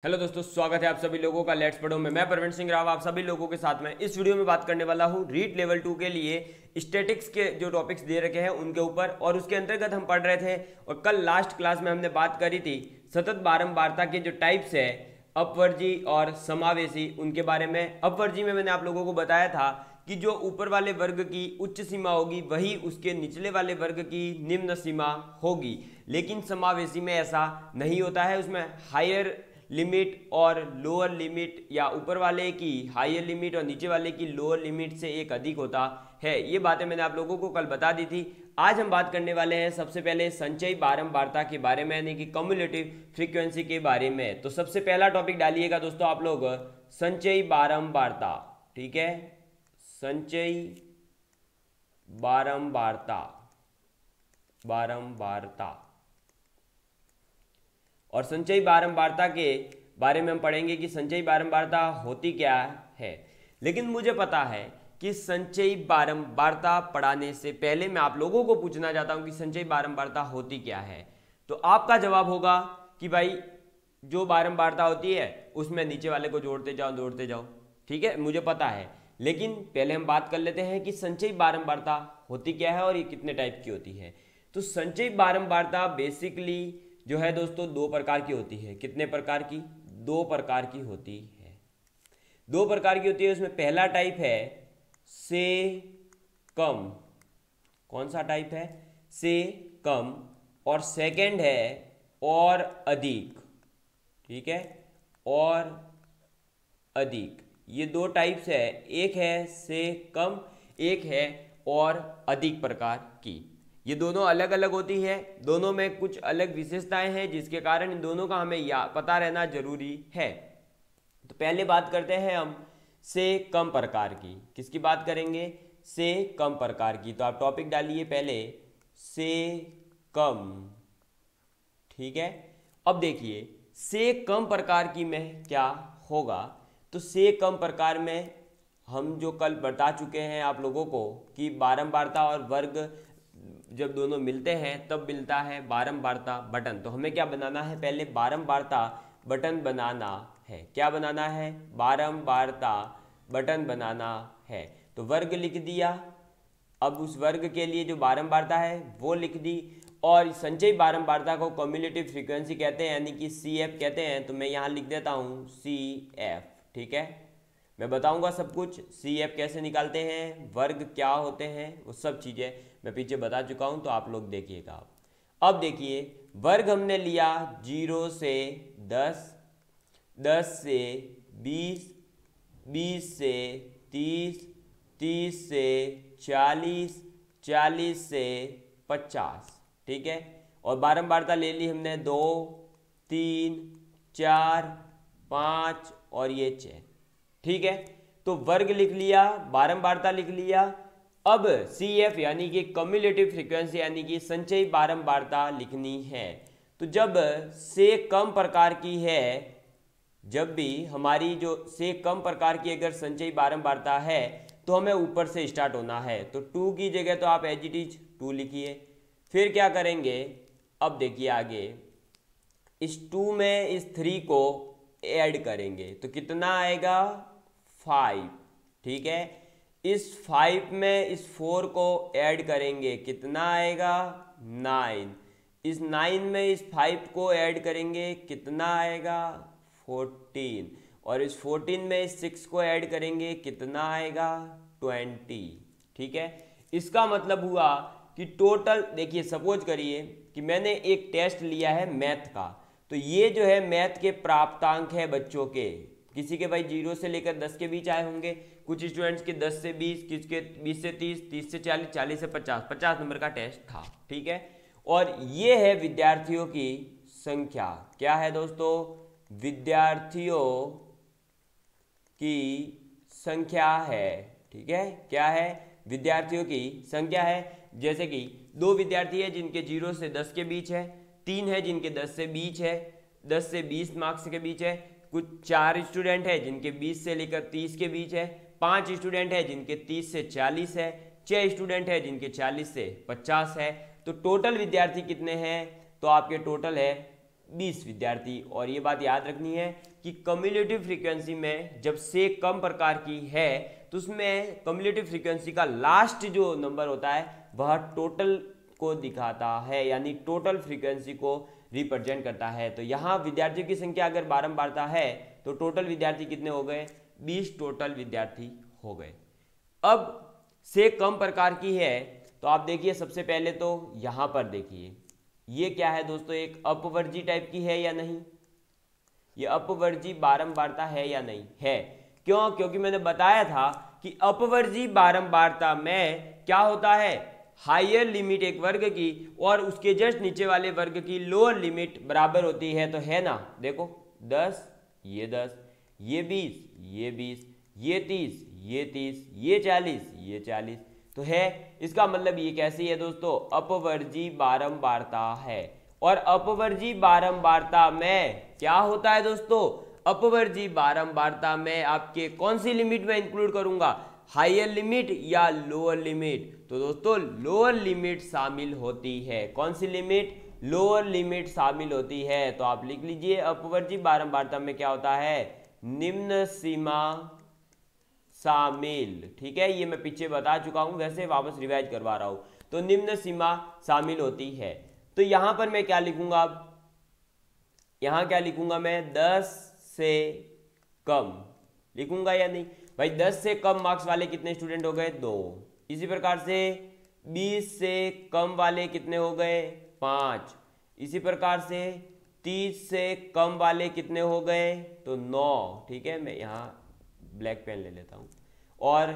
Hello दोस्तों, स्वागत है आप सभी लोगों का लेट्स पढ़ो में। मैं प्रवीण सिंह राव आप सभी लोगों के साथ में इस वीडियो में बात करने वाला हूं रीट लेवल 2 के लिए स्टैटिक्स के जो टॉपिक्स दे रखे हैं उनके ऊपर, और उसके अंतर्गत हम पढ़ रहे थे। और कल लास्ट क्लास में हमने बात करी थी सतत बारंबारता के जो टाइप्स है अपवर्जी और समावेशी, उनके बारे में। अपवर्जी में मैंने आप लोगों को बताया था कि जो ऊपर वाले वर्ग की उच्च सीमा होगी वही उसके निचले वाले वर्ग की निम्न सीमा होगी, लेकिन समावेशी में ऐसा नहीं होता है। उसमें हायर लिमिट और लोअर लिमिट, या ऊपर वाले की हायर लिमिट और नीचे वाले की लोअर लिमिट से एक अधिक होता है। ये बातें मैंने आप लोगों को कल बता दी थी। आज हम बात करने वाले हैं सबसे पहले संचयी बारंबारता के बारे में, यानी कि कम्युलेटिव फ्रीक्वेंसी के बारे में। तो सबसे पहला टॉपिक डालिएगा दोस्तों आप लोग, संचयी बारंबारता। ठीक है, संचयी बारंबारता, बारंबारता। और संचयी बारंबारता के बारे में हम पढ़ेंगे कि संचयी बारंबारता होती क्या है। लेकिन मुझे पता है कि संचयी बारंबारता पढ़ाने से पहले मैं आप लोगों को पूछना चाहता हूं कि संचयी बारंबारता होती क्या है। तो आपका जवाब होगा कि भाई जो बारंबारता होती है उसमें नीचे वाले को जोड़ते जाओ जोड़ते जाओ। ठीक है, मुझे पता है, लेकिन पहले हम बात कर लेते हैं कि संचयी बारंबारता होती क्या है और ये कितने टाइप की होती है। तो संचयी बारंबारता बेसिकली जो है दोस्तों दो प्रकार की होती है। कितने प्रकार की? दो प्रकार की होती है। दो प्रकार की होती है। उसमें पहला टाइप है से कम। कौन सा टाइप है? से कम। और सेकंड है और अधिक। ठीक है, और अधिक। ये दो टाइप्स है, एक है से कम, एक है और अधिक प्रकार की। ये दोनों अलग अलग होती है, दोनों में कुछ अलग विशेषताएं हैं जिसके कारण इन दोनों का हमें पता रहना जरूरी है। तो पहले बात करते हैं हम से कम प्रकार की। किसकी बात करेंगे? से कम प्रकार की। तो आप टॉपिक डालिए पहले से कम। ठीक है, अब देखिए से कम प्रकार की में क्या होगा। तो से कम प्रकार में हम जो कल बता चुके हैं आप लोगों को कि बारंबारता और वर्ग जब दोनों मिलते हैं तब मिलता है बारंबारता बटन। तो हमें क्या बनाना है? पहले बारंबारता बटन बनाना है। क्या बनाना है? बारंबारता बटन बनाना है। तो वर्ग लिख दिया। अब उस वर्ग के लिए जो बारंबारता है वो लिख दी। और संचयी बारंबारता को कम्युलेटिव फ्रीक्वेंसी कहते हैं, यानी कि CF कहते हैं। तो मैं यहाँ लिख देता हूँ CF। ठीक है, मैं बताऊंगा सब कुछ, CF कैसे निकालते हैं, वर्ग क्या होते हैं, वो सब चीज़ें मैं पीछे बता चुका हूं। तो आप लोग देखिएगा। अब देखिए वर्ग हमने लिया 0 से 10, 10 से 20, 20 से 30, 30 से 40, 40 से 50। ठीक है, और बारंबारता ले ली हमने 2, 3, 4, 5 और ये 6। ठीक है, तो वर्ग लिख लिया, बारंबारता लिख लिया। अब CF यानी कि कम्युलेटिव फ्रीक्वेंसी यानी कि संचयी बारंबारता लिखनी है। तो जब से कम प्रकार की है, जब भी हमारी जो से कम प्रकार की अगर संचयी बारंबारता है तो हमें ऊपर से स्टार्ट होना है। तो 2 की जगह तो आप एज इट इज 2 लिखिए। फिर क्या करेंगे? अब देखिए आगे, इस 2 में इस 3 को ऐड करेंगे तो कितना आएगा? 5। ठीक है, इस 5 में इस 4 को ऐड करेंगे, कितना आएगा? 9। इस 9 में इस 5 को ऐड करेंगे, कितना आएगा? 14। और इस 14 में इस 6 को ऐड करेंगे, कितना आएगा? 20। ठीक है, इसका मतलब हुआ कि टोटल, देखिए सपोज करिए कि मैंने एक टेस्ट लिया है मैथ का। तो ये जो है मैथ के प्राप्तांक है बच्चों के। किसी के भाई 0 से लेकर 10 के बीच आए होंगे, कुछ स्टूडेंट्स के 10 से 20, किसके 20 से 30, 30 से 40, 40 से 50, 50 नंबर का टेस्ट था। ठीक है, और ये है विद्यार्थियों की संख्या। क्या है दोस्तों? विद्यार्थियों की संख्या है। ठीक है, क्या है? विद्यार्थियों की संख्या है। जैसे कि 2 विद्यार्थी है जिनके 0 से 10 के बीच है, 3 है जिनके 10 से 20 है, 10 से 20 मार्क्स के बीच है, कुछ 4 स्टूडेंट है जिनके 20 से लेकर 30 के बीच है, 5 स्टूडेंट है जिनके 30 से 40 है, 6 स्टूडेंट है जिनके 40 से 50 है। तो टोटल विद्यार्थी कितने हैं? तो आपके टोटल है 20 विद्यार्थी। और ये बात याद रखनी है कि कम्युलेटिव फ्रीक्वेंसी में जब से कम प्रकार की है तो उसमें कम्युलेटिव फ्रीक्वेंसी का लास्ट जो नंबर होता है वह टोटल को दिखाता है, यानी टोटल फ्रीक्वेंसी को रिप्रेजेंट करता है। तो यहाँ विद्यार्थियों की संख्या अगर बारंबारता है तो टोटल विद्यार्थी कितने हो गए? 20 टोटल विद्यार्थी हो गए। अब से कम प्रकार की है तो आप देखिए, सबसे पहले तो यहाँ पर देखिए ये क्या है दोस्तों, एक अपवर्जी टाइप की है या नहीं? ये अपवर्जी बारंबारता है या नहीं? है। क्यों? क्योंकि मैंने बताया था कि अपवर्जी बारंबारता में क्या होता है, हायर लिमिट एक वर्ग की और उसके जस्ट नीचे वाले वर्ग की लोअर लिमिट बराबर होती है। तो है ना, देखो 10 ये 10, ये 20 ये 20, ये 30 ये 30, ये 40 ये 40, तो है। इसका मतलब ये कैसी है दोस्तों? अपवर्जी बारंबारता है। और अपवर्जी बारंबारता में क्या होता है दोस्तों? अपवर्जी बारंबारता में आपके कौन सी लिमिट में इंक्लूड करूंगा, हायर लिमिट या लोअर लिमिट? तो दोस्तों लोअर लिमिट शामिल होती है। कौन सी लिमिट? लोअर लिमिट शामिल होती है। तो आप लिख लीजिए अपवर्जी बारंबारता में क्या होता है, निम्न सीमा शामिल। ठीक है, ये मैं पीछे बता चुका हूं, वैसे वापस रिवाइज करवा रहा हूं। तो निम्न सीमा शामिल होती है। तो यहां पर मैं क्या लिखूंगा? अब यहां क्या लिखूंगा मैं? 10 से कम लिखूंगा या नहीं भाई? 10 से कम मार्क्स वाले कितने स्टूडेंट हो गए? 2। इसी प्रकार से 20 से कम वाले कितने हो गए? 5। इसी प्रकार से 30 से कम वाले कितने हो गए? तो 9। ठीक है, मैं यहाँ ब्लैक पेन ले लेता हूँ। और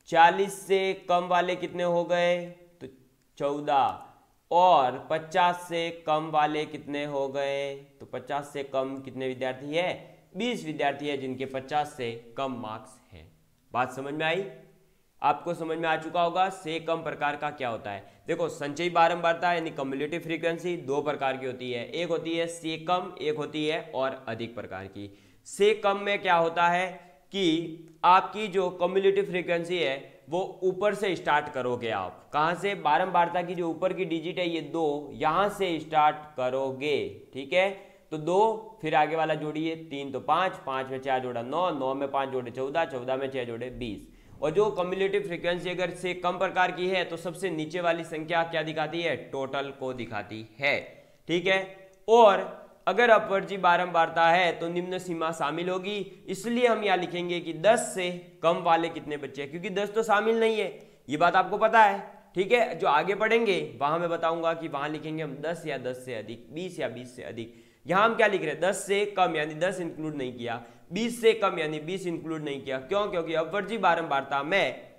40 से कम वाले कितने हो गए? तो 14। और 50 से कम वाले कितने हो गए? तो 50 से कम कितने विद्यार्थी है? 20 विद्यार्थी है जिनके 50 से कम मार्क्स हैं। बात समझ में आई? आपको समझ में आ चुका होगा से कम प्रकार का क्या होता है। देखो संचयी बारंबारता यानी कम्युलेटिव फ्रीक्वेंसी दो प्रकार की होती है, एक होती है से कम, एक होती है और अधिक प्रकार की। से कम में क्या होता है कि आपकी जो कम्युलेटिव फ्रीक्वेंसी है वो ऊपर से स्टार्ट करोगे। आप कहाँ से? बारंबारता की जो ऊपर की डिजिट है ये 2, यहाँ से स्टार्ट करोगे। ठीक है, तो 2 फिर आगे वाला जोड़िए 3 तो 5, 5 में 4 जोड़ा 9, 9 में 5 जोड़े 14, 14 में 6 जोड़े 20। और जो कम्युलेटिव फ्रीक्वेंसी अगर से कम प्रकार की है तो सबसे नीचे वाली संख्या क्या दिखाती है? टोटल को दिखाती है। ठीक है, और अगर अपवर्जी बारंबारता है तो निम्न सीमा शामिल होगी। इसलिए हम यहाँ लिखेंगे कि 10 से कम वाले कितने बच्चे हैं, क्योंकि 10 तो शामिल नहीं है, ये बात आपको पता है। ठीक है, जो आगे पढ़ेंगे वहां मैं बताऊंगा कि वहां लिखेंगे हम 10 या 10 से अधिक, 20 या 20 से अधिक। यहां हम क्या लिख रहे हैं? 10 से कम यानी 10 इंक्लूड नहीं किया, 20 से कम यानी 20 इंक्लूड नहीं किया। क्यों? क्योंकि अपवर्जी बारंबारता में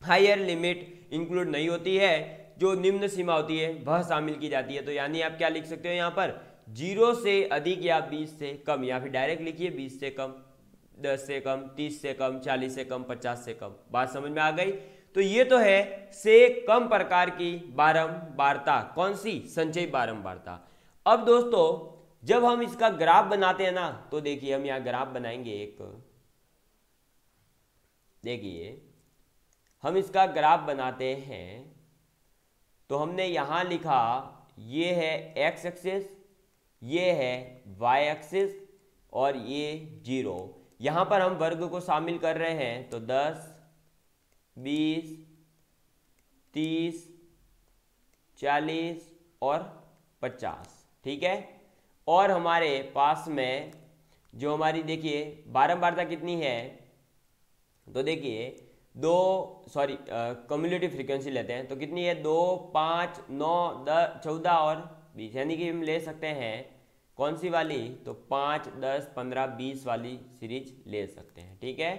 हायर लिमिट इंक्लूड नहीं होती है, जो निम्न सीमा होती है वह शामिल की जाती है। तो यानी आप क्या लिख सकते हो यहाँ पर? 0 से अधिक या 20 से कम, या फिर डायरेक्ट लिखिए 20 से कम, 10 से कम, 30 से कम, 40 से कम, 50 से कम। बात समझ में आ गई? तो ये तो है से कम प्रकार की बारंबारता। कौन सी? संचयी बारंबारता। अब दोस्तों जब हम इसका ग्राफ बनाते हैं ना, तो देखिए हम यहाँ ग्राफ बनाएंगे एक, देखिए हम इसका ग्राफ बनाते हैं तो हमने यहां लिखा ये है एक्स एक्सिस, ये है वाई एक्सिस और ये 0। यहां पर हम वर्ग को शामिल कर रहे हैं तो 10, 20, 30, 40 और 50। ठीक है, और हमारे पास में जो हमारी देखिए बारंबारता कितनी है, तो देखिए कम्युलेटिव फ्रीक्वेंसी लेते हैं तो कितनी है? 2, 5, 9, 10, 14 और 20, यानी कि हम ले सकते हैं कौन सी वाली? तो 5, 10, 15, 20 वाली सीरीज ले सकते हैं। ठीक है,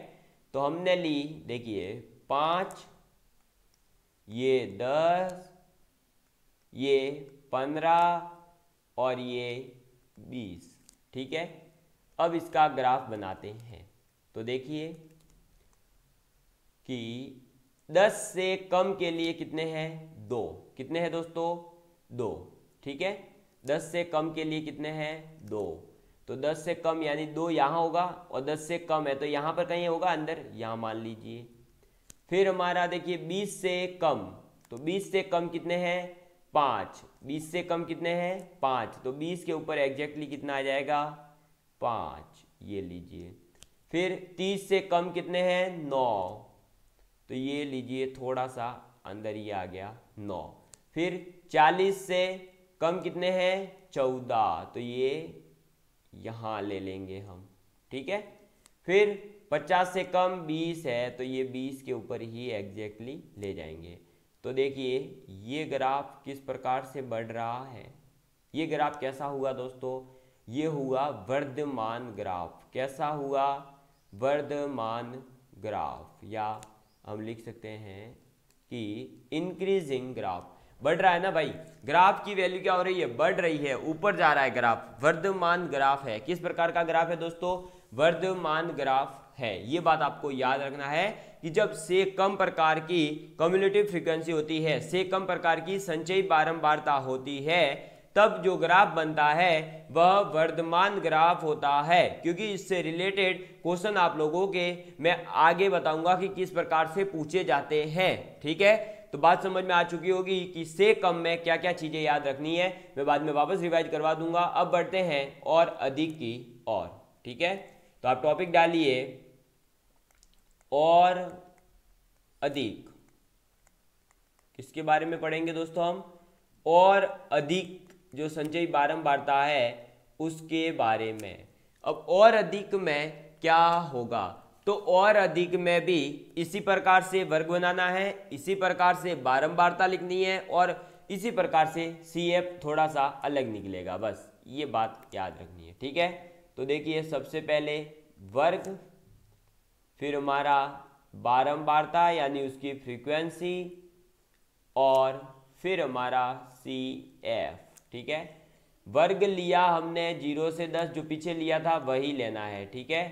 तो हमने ली देखिए 5, ये 10, ये 15 और ये 20। ठीक है, अब इसका ग्राफ बनाते हैं तो देखिए कि 10 से कम के लिए कितने हैं? 2। कितने हैं दोस्तों? 2। ठीक है, 10 से कम के लिए कितने हैं? 2। तो 10 से कम यानी 2 यहाँ होगा और 10 से कम है तो यहाँ पर कहीं होगा अंदर, यहाँ मान लीजिए। फिर हमारा देखिए 20 से कम, तो 20 से कम कितने हैं? 5। 20 से कम कितने हैं? 5। तो 20 के ऊपर एग्जैक्टली कितना आ जाएगा? 5, ये लीजिए। फिर 30 से कम कितने हैं? 9, तो ये लीजिए थोड़ा सा अंदर ही आ गया 9। फिर 40 से कम कितने हैं? 14, तो ये यहाँ ले लेंगे हम, ठीक है। फिर 50 से कम 20 है, तो ये 20 के ऊपर ही एग्जैक्टली ले जाएंगे। तो देखिए ये ग्राफ किस प्रकार से बढ़ रहा है। ये ग्राफ कैसा हुआ दोस्तों? ये हुआ वर्धमान ग्राफ। कैसा हुआ? वर्धमान ग्राफ, या हम लिख सकते हैं कि इंक्रीजिंग ग्राफ। बढ़ रहा है ना भाई, ग्राफ की वैल्यू क्या हो रही है? बढ़ रही है, ऊपर जा रहा है ग्राफ, वर्धमान ग्राफ है। किस प्रकार का ग्राफ है दोस्तों? वर्धमान ग्राफ है। ये बात आपको याद रखना है कि जब से कम प्रकार की कम्युलेटिव फ्रीक्वेंसी होती है, से कम प्रकार की संचयी बारंबारता होती है, तब जो ग्राफ बनता है वह वर्धमान ग्राफ होता है। क्योंकि इससे रिलेटेड क्वेश्चन आप लोगों के मैं आगे बताऊंगा कि किस प्रकार से पूछे जाते हैं, ठीक है। तो बात समझ में आ चुकी होगी कि से कम में क्या क्या चीजें याद रखनी है, मैं बाद में वापस रिवाइज करवा दूंगा। अब बढ़ते हैं और अधिक की ओर, ठीक है। तो आप टॉपिक डालिए और अधिक। किसके बारे में पढ़ेंगे दोस्तों हम? और अधिक जो संचयी बारंबारता है उसके बारे में। अब और अधिक में क्या होगा? तो और अधिक में भी इसी प्रकार से वर्ग बनाना है, इसी प्रकार से बारंबारता लिखनी है, और इसी प्रकार से CF थोड़ा सा अलग निकलेगा। बस ये बात याद रखनी है, ठीक है। तो देखिए सबसे पहले वर्ग, फिर हमारा बारंबारता यानी उसकी फ्रीक्वेंसी, और फिर हमारा CF, ठीक है। वर्ग लिया हमने 0 से 10, जो पीछे लिया था वही लेना है, ठीक है।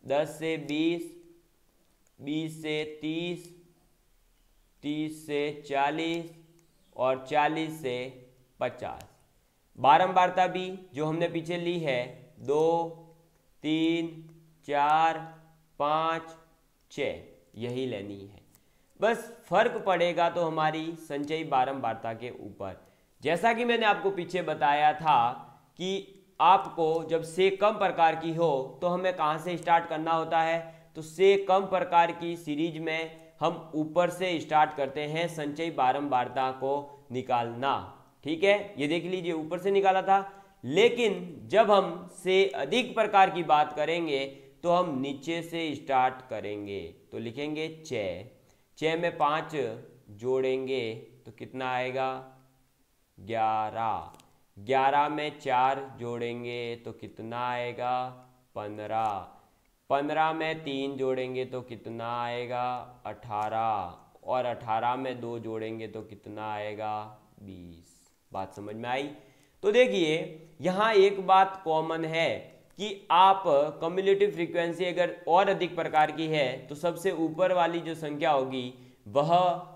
10 से 20, 20 से 30, 30 से 40 और 40 से 50। बारंबारता भी जो हमने पीछे ली है 2, 3, 4, 5, 6, यही लेनी है। बस फर्क पड़ेगा तो हमारी संचयी बारंबारता के ऊपर। जैसा कि मैंने आपको पीछे बताया था कि आपको जब से कम प्रकार की हो तो हमें कहाँ से स्टार्ट करना होता है? तो से कम प्रकार की सीरीज में हम ऊपर से स्टार्ट करते हैं संचयी बारंबारता को निकालना, ठीक है। ये देख लीजिए ऊपर से निकाला था, लेकिन जब हम से अधिक प्रकार की बात करेंगे तो हम नीचे से स्टार्ट करेंगे। तो लिखेंगे 6 में 5 जोड़ेंगे तो कितना आएगा? 11। 11 में 4 जोड़ेंगे तो कितना आएगा? 15। 15 में 3 जोड़ेंगे तो कितना आएगा? 18। और 18 में 2 जोड़ेंगे तो कितना आएगा? 20। बात समझ में आई? तो देखिए यहाँ एक बात कॉमन है कि आप कम्युलेटिव फ्रीक्वेंसी अगर और अधिक प्रकार की है तो सबसे ऊपर वाली जो संख्या होगी वह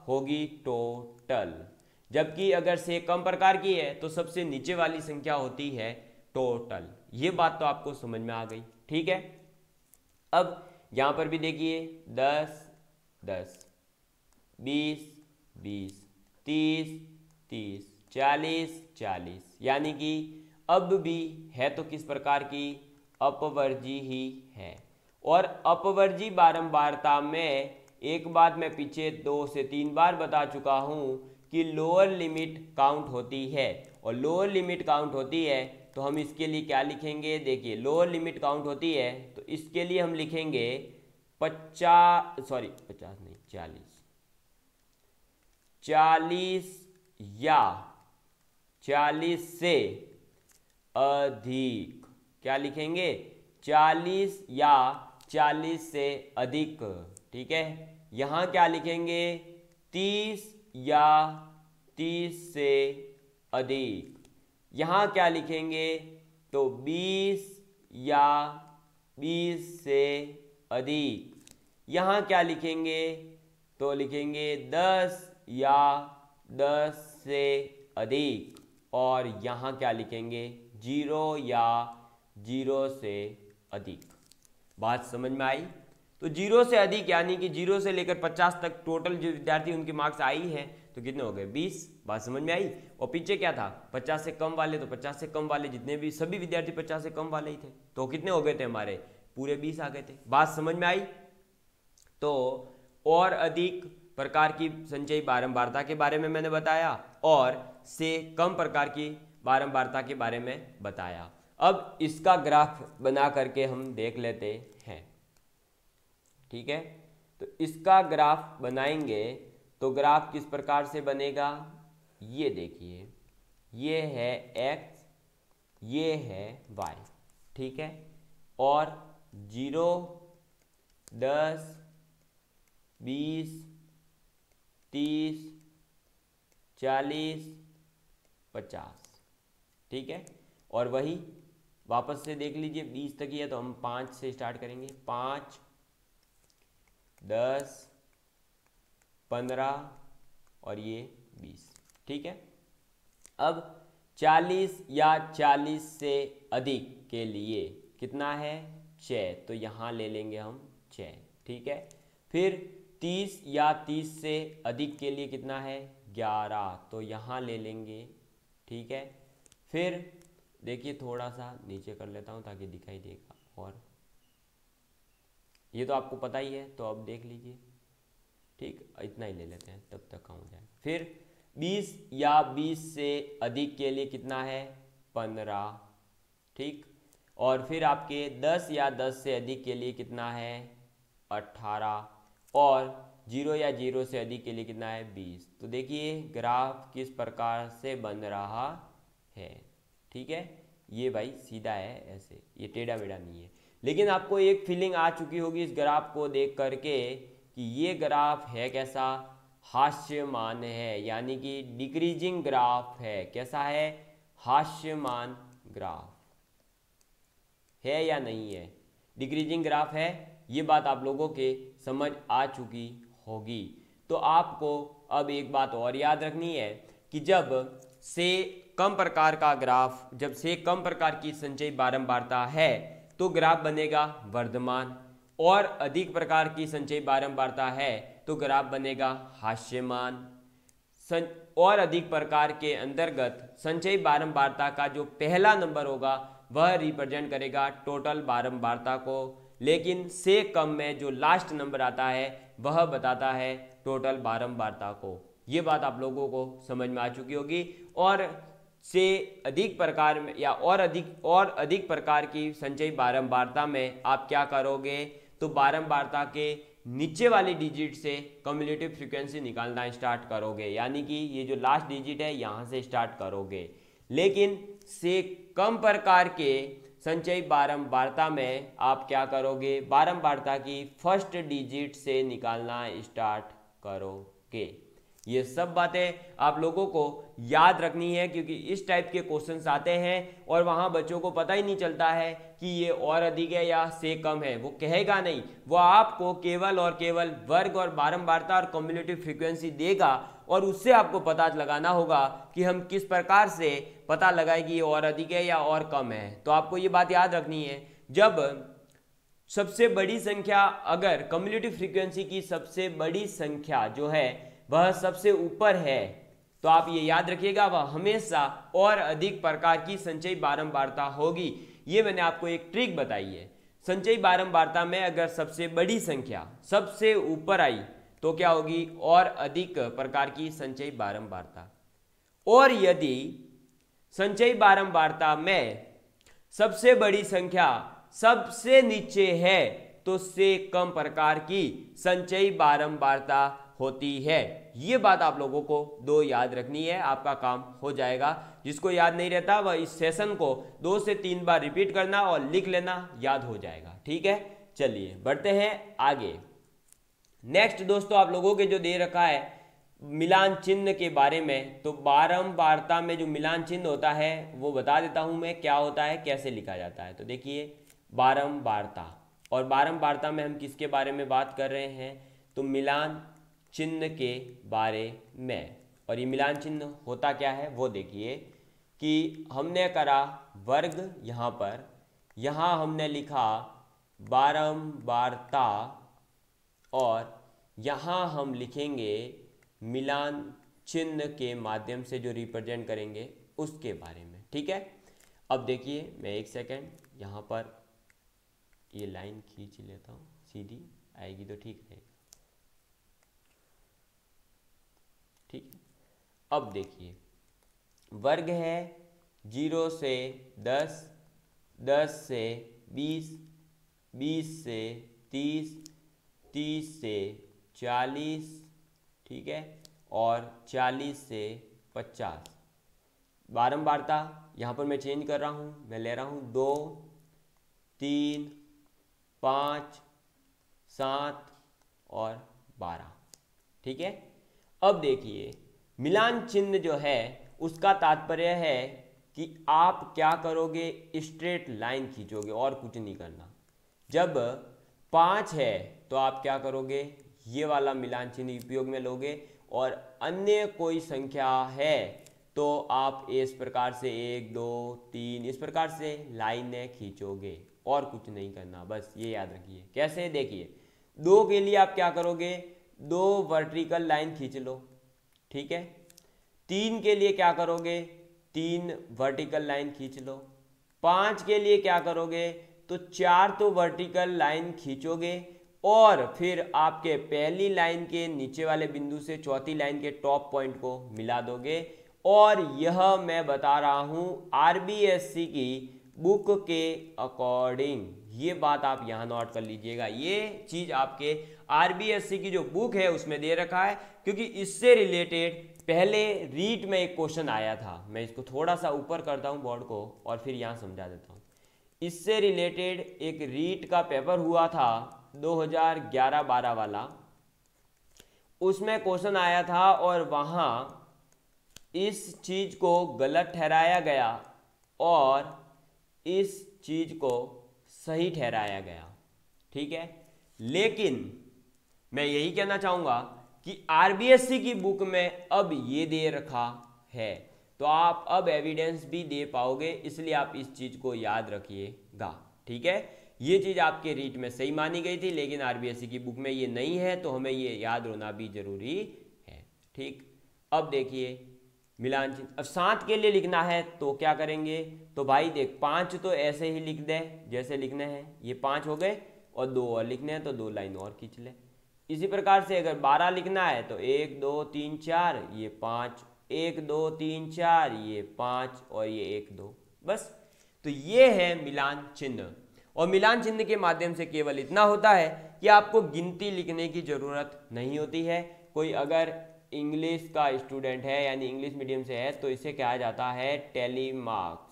होगी टोटल, जबकि अगर से कम प्रकार की है तो सबसे नीचे वाली संख्या होती है टोटल। ये बात तो आपको समझ में आ गई, ठीक है। अब यहां पर भी देखिए 10, 10, 20, 20, 30, 30, 40, 40, यानी कि अब भी है तो किस प्रकार की? अपवर्जी ही है। और अपवर्जी बारंबारता में एक बात मैं पीछे 2 से 3 बार बता चुका हूं कि लोअर लिमिट काउंट होती है, और लोअर लिमिट काउंट होती है तो हम इसके लिए क्या लिखेंगे? देखिए लोअर लिमिट काउंट होती है तो इसके लिए हम लिखेंगे 40 या 40 से अधिक। क्या लिखेंगे? 40 या 40 से अधिक, ठीक है। यहां क्या लिखेंगे? 30 या 30 से अधिक। यहां क्या लिखेंगे? तो 20 या 20 से अधिक। यहां क्या लिखेंगे? तो लिखेंगे 10 या 10 से अधिक। और यहां क्या लिखेंगे? 0 या 0 से अधिक। बात समझ में आई? तो 0 से अधिक यानी कि 0 से लेकर 50 तक टोटल जो विद्यार्थी उनके मार्क्स आई है, तो तो कितने हो गए 20। बात समझ में आई। और पीछे क्या था 50 से कम वाले, तो 50 से कम वाले जितने भी सभी विद्यार्थी 50 से कम वाले ही थे, तो कितने हो गए थे हमारे पूरे 20 आ गए थे। बात समझ में आई। तो और अधिक प्रकार की संचयी बारंबारता के बारे में मैंने बताया और से कम प्रकार की बारंबारता के बारे में बताया। अब इसका ग्राफ बना करके हम देख लेते हैं, ठीक है। तो इसका ग्राफ बनाएंगे तो ग्राफ किस प्रकार से बनेगा, ये देखिए, ये है x, ये है y, ठीक है। और 0, 10, 20, 30, 40, 50, ठीक है। और वही वापस से देख लीजिए 20 तक ही है तो हम 5 से स्टार्ट करेंगे, 5, 10, 15 और ये 20, ठीक है। अब 40 या 40 से अधिक के लिए कितना है 6, तो यहाँ ले लेंगे हम 6, ठीक है। फिर 30 या 30 से अधिक के लिए कितना है 11, तो यहाँ ले लेंगे, ठीक है। फिर देखिए थोड़ा सा नीचे कर लेता हूँ ताकि दिखाई देगा, और ये तो आपको पता ही है तो अब देख लीजिए, ठीक, इतना ही ले लेते हैं तब तक हो जाए। फिर 20 या 20 से अधिक के लिए कितना है 15, ठीक। और फिर आपके 10 या 10 से अधिक के लिए कितना है 18, और 0 या 0 से अधिक के लिए कितना है 20। तो देखिए ग्राफ किस प्रकार से बन रहा है, ठीक है। ये भाई सीधा है ऐसे, ये टेढ़ा मेढ़ा नहीं है। लेकिन आपको एक फीलिंग आ चुकी होगी इस ग्राफ को देख करके कि ये ग्राफ है कैसा, हास्यमान है, यानी कि डिक्रीजिंग ग्राफ है। कैसा है, हास्यमान ग्राफ है या नहीं है, डिक्रीजिंग ग्राफ है। ये बात आप लोगों के समझ आ चुकी होगी। तो आपको अब एक बात और याद रखनी है कि जब से कम प्रकार का ग्राफ, जब से कम प्रकार की संचयी बारंबारता है तो ग्राफ बनेगा वर्धमान, और अधिक प्रकार की संचयी बारंबारता है तो ग्राफ बनेगा हास्यमान। और अधिक प्रकार के अंतर्गत संचयी बारंबारता का जो पहला नंबर होगा वह रिप्रेजेंट करेगा टोटल बारंबारता को, लेकिन से कम में जो लास्ट नंबर आता है वह बताता है टोटल बारंबारता को। ये बात आप लोगों को समझ में आ चुकी होगी। और से अधिक प्रकार में या और अधिक प्रकार की संचयी बारंबारता में आप क्या करोगे, तो बारंबारता के नीचे वाली डिजिट से कम्युलेटिव फ्रीक्वेंसी निकालना स्टार्ट करोगे, यानी कि ये जो लास्ट डिजिट है यहाँ से स्टार्ट करोगे। लेकिन से कम प्रकार के संचयी बारंबारता में आप क्या करोगे, बारंबारता की फर्स्ट डिजिट से निकालना स्टार्ट करोगे। ये सब बातें आप लोगों को याद रखनी है, क्योंकि इस टाइप के क्वेश्चंस आते हैं और वहाँ बच्चों को पता ही नहीं चलता है कि ये और अधिक है या से कम है। वो कहेगा नहीं, वो आपको केवल और केवल वर्ग और बारंबारता और कम्युलेटिव फ्रीक्वेंसी देगा, और उससे आपको पता लगाना होगा कि हम किस प्रकार से पता लगाए कि ये और अधिक है या और कम है। तो आपको ये बात याद रखनी है, जब सबसे बड़ी संख्या, अगर कम्युलेटिव फ्रीक्वेंसी की सबसे बड़ी संख्या जो है वह सबसे ऊपर है, तो आप ये याद रखिएगा वह हमेशा और अधिक प्रकार की संचयी बारंबारता होगी। ये मैंने आपको एक ट्रिक बताई है। संचयी बारंबारता में अगर सबसे बड़ी संख्या सबसे ऊपर आई तो क्या होगी, और अधिक प्रकार की संचयी बारंबारता। और यदि संचयी बारंबारता में सबसे बड़ी संख्या सबसे नीचे है तो से कम प्रकार की संचयी बारंबारता होती है। ये बात आप लोगों को दो याद रखनी है, आपका काम हो जाएगा। जिसको याद नहीं रहता वह इस सेशन को 2 से 3 बार रिपीट करना और लिख लेना, याद हो जाएगा। ठीक है, चलिए बढ़ते हैं आगे। नेक्स्ट दोस्तों आप लोगों के जो दे रखा है मिलान चिन्ह के बारे में, तो बारंबारता में जो मिलान चिन्ह होता है वो बता देता हूं मैं क्या होता है, कैसे लिखा जाता है। तो देखिए बारंबारता, और बारंबारता में हम किसके बारे में बात कर रहे हैं, तो मिलान चिन्ह के बारे में। और ये मिलान चिन्ह होता क्या है वो देखिए कि हमने करा वर्ग यहाँ पर, यहाँ हमने लिखा बारंबारता, और यहाँ हम लिखेंगे मिलान चिन्ह के माध्यम से जो रिप्रेजेंट करेंगे उसके बारे में। ठीक है, अब देखिए मैं एक सेकेंड यहाँ पर ये लाइन खींच लेता हूँ, सीधी आएगी तो ठीक रहेगा। ठीक है, अब देखिए वर्ग है 0 से 10, 10 से 20, 20 से 30, 30 से 40, ठीक है, और 40 से 50। बारंबारता यहाँ पर मैं चेंज कर रहा हूँ, मैं ले रहा हूँ 2, 3, 5, 7 और 12। ठीक है, अब देखिए मिलान चिन्ह जो है उसका तात्पर्य है कि आप क्या करोगे, स्ट्रेट लाइन खींचोगे और कुछ नहीं करना। जब 5 है तो आप क्या करोगे, ये वाला मिलान चिन्ह उपयोग में लोगे, और अन्य कोई संख्या है तो आप इस प्रकार से 1, 2, 3 इस प्रकार से लाइनें खींचोगे और कुछ नहीं करना, बस ये याद रखिए। कैसे, देखिए 2 के लिए आप क्या करोगे, 2 वर्टिकल लाइन खींच लो। ठीक है, 3 के लिए क्या करोगे, 3 वर्टिकल लाइन खींच लो। 5 के लिए क्या करोगे, तो 4 तो वर्टिकल लाइन खींचोगे और फिर आपके पहली लाइन के नीचे वाले बिंदु से चौथी लाइन के टॉप पॉइंट को मिला दोगे। और यह मैं बता रहा हूं आरबीएससी की बुक के अकॉर्डिंग, ये बात आप यहां नोट कर लीजिएगा। ये चीज आपके आरबीएससी की जो बुक है उसमें दे रखा है, क्योंकि इससे रिलेटेड पहले रीट में एक क्वेश्चन आया था। मैं इसको थोड़ा सा ऊपर करता हूं बोर्ड को और फिर यहां समझा देता हूं। इससे रिलेटेड एक रीट का पेपर हुआ था 2011-12 वाला, उसमें क्वेश्चन आया था और वहां इस चीज को गलत ठहराया गया और इस चीज को सही ठहराया गया। ठीक है, लेकिन मैं यही कहना चाहूंगा कि आरबीएससी की बुक में अब ये दे रखा है तो आप अब एविडेंस भी दे पाओगे, इसलिए आप इस चीज को याद रखिएगा। ठीक है, ये चीज आपके रीट में सही मानी गई थी, लेकिन आरबीएससी की बुक में ये नहीं है, तो हमें ये याद होना भी जरूरी है। ठीक, अब देखिए मिलान चिन्ह, अब 7 के लिए लिखना है तो क्या करेंगे, तो भाई देख 5 तो ऐसे ही लिख दे जैसे लिखने हैं, ये 5 हो गए, और 2 और लिखने हैं तो 2 लाइन और खींच ले। इसी प्रकार से अगर 12 लिखना है तो 1, 2, 3, 4 ये 5, 1, 2, 3, 4 ये 5 और ये 1, 2, बस। तो ये है मिलान चिन्ह, और मिलान चिन्ह के माध्यम से केवल इतना होता है कि आपको गिनती लिखने की जरूरत नहीं होती है। कोई अगर इंग्लिश का स्टूडेंट है यानी इंग्लिश मीडियम से है तो इसे कहा जाता है टेली मार्क्स।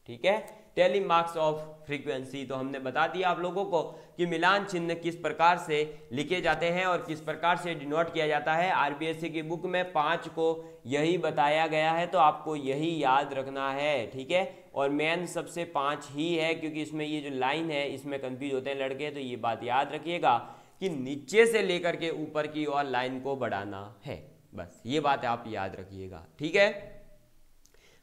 ठीक है, टेली मार्क्स ऑफ फ्रीक्वेंसी। तो हमने बता दिया आप लोगों को कि मिलान चिन्ह किस प्रकार से लिखे जाते हैं और किस प्रकार से डिनोट किया जाता है। आरबीएससी की बुक में 5 को यही बताया गया है, तो आपको यही याद रखना है। ठीक है, और मेन सबसे 5 ही है, क्योंकि इसमें ये जो लाइन है इसमें कंफ्यूज होते हैं लड़के, तो ये बात याद रखिएगा कि नीचे से लेकर के ऊपर की ओर लाइन को बढ़ाना है, बस ये बात आप याद रखिएगा। ठीक है,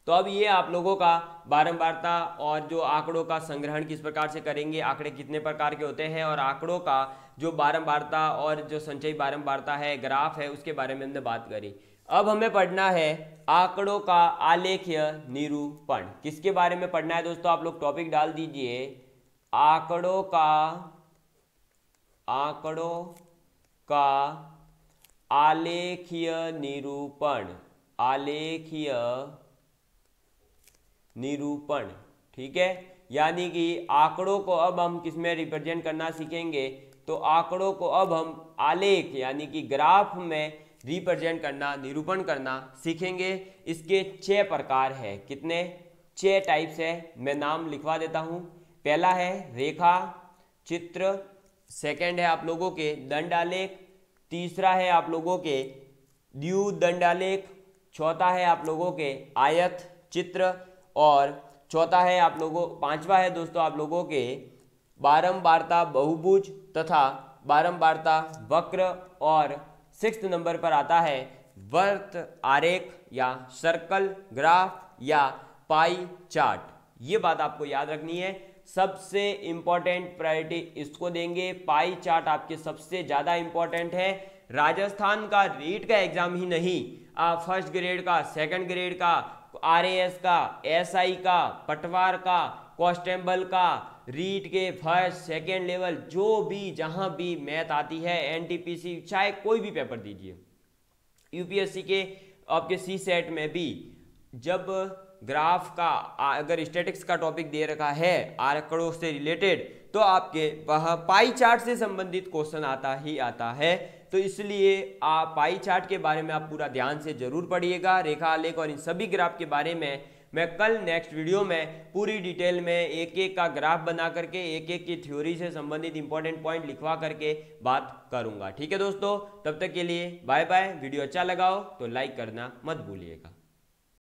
तो अब ये आप लोगों का बारंबारता और जो आंकड़ों का संग्रहण किस प्रकार से करेंगे, आंकड़े कितने प्रकार के होते हैं, और आंकड़ों का जो बारंबारता और जो संचयी बारंबारता है, ग्राफ है, उसके बारे में हमने बात करी। अब हमें पढ़ना है आंकड़ों का आलेखीय निरूपण। किसके बारे में पढ़ना है दोस्तों, आप लोग टॉपिक डाल दीजिए, आंकड़ों का आलेखीय निरूपण, आलेखीय निरूपण। ठीक है, यानी कि आंकड़ों को अब हम किस में रिप्रेजेंट करना सीखेंगे, तो आंकड़ों को अब हम आलेख यानी कि ग्राफ में रिप्रेजेंट करना, निरूपण करना सीखेंगे। इसके 6 प्रकार है, कितने, 6 टाइप्स है। मैं नाम लिखवा देता हूं। पहला है रेखा चित्र, सेकंड है आप लोगों के दंडालेख, तीसरा है आप लोगों के द्विदंडालेख, चौथा है आप लोगों के आयत चित्र, और चौथा है आप लोगों, पांचवा है दोस्तों आप लोगों के बारंबारता बहुभुज तथा बारंबारता वक्र, और 6th नंबर पर आता है वर्त आरेख या सर्कल ग्राफ या पाई चार्ट। ये बात आपको याद रखनी है, सबसे इंपॉर्टेंट प्रायोरिटी इसको देंगे। पाई चार्ट आपके सबसे ज्यादा इंपॉर्टेंट है। राजस्थान का रीट का एग्जाम ही नहीं, फर्स्ट ग्रेड का, सेकंड ग्रेड का, आरएएस का, एसआई का, पटवार का, कांस्टेबल का, रीट के फर्स्ट सेकंड लेवल, जो भी जहां भी मैथ आती है, एनटीपीसी, चाहे कोई भी पेपर दीजिए, यूपीएससी के आपके सी सेट में भी जब ग्राफ का अगर स्टैटिक्स का टॉपिक दे रखा है आंकड़ों से रिलेटेड, तो आपके वहाँ पाई चार्ट से संबंधित क्वेश्चन आता ही आता है। तो इसलिए आप पाई चार्ट के बारे में आप पूरा ध्यान से जरूर पढ़िएगा। रेखा आलेख और इन सभी ग्राफ के बारे में मैं कल नेक्स्ट वीडियो में पूरी डिटेल में एक एक का ग्राफ बना करके एक एक की थ्योरी से संबंधित इंपॉर्टेंट पॉइंट लिखवा करके बात करूंगा। ठीक है दोस्तों, तब तक के लिए बाय बाय। वीडियो अच्छा लगा हो तो लाइक करना मत भूलिएगा।